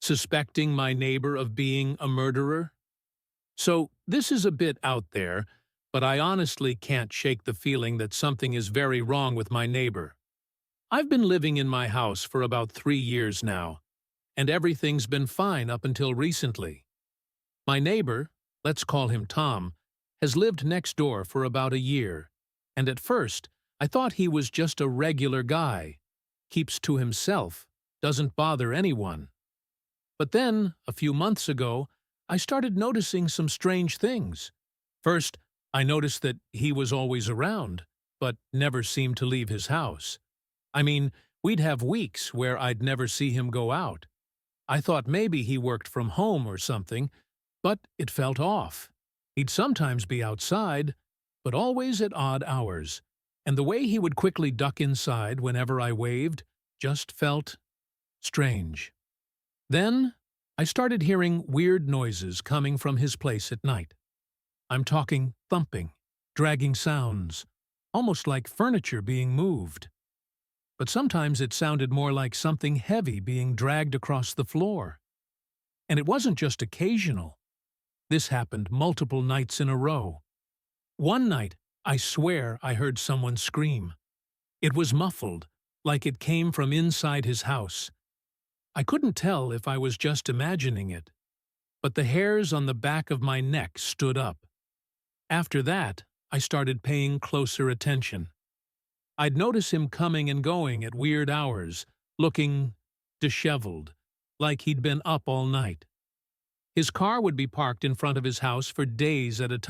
suspecting my neighbor of being a murderer. So this is a bit out there, but I honestly can't shake the feeling that something is very wrong with my neighbor. I've been living in my house for about 3 years now, and everything's been fine up until recently. My neighbor, let's call him Tom, has lived next door for about a year, and at first I thought he was just a regular guy, keeps to himself, doesn't bother anyone. But then, a few months ago, I started noticing some strange things. First, I noticed that he was always around, but never seemed to leave his house. I mean, we'd have weeks where I'd never see him go out. I thought maybe he worked from home or something, but it felt off. He'd sometimes be outside, but always at odd hours, and the way he would quickly duck inside whenever I waved just felt strange. Then, I started hearing weird noises coming from his place at night. I'm talking thumping, dragging sounds, almost like furniture being moved. But sometimes it sounded more like something heavy being dragged across the floor. And it wasn't just occasional. This happened multiple nights in a row. One night, I swear I heard someone scream. It was muffled, like it came from inside his house. I couldn't tell if I was just imagining it, but the hairs on the back of my neck stood up. After that, I started paying closer attention. I'd notice him coming and going at weird hours, looking disheveled, like he'd been up all night. His car would be parked in front of his house for days at a time.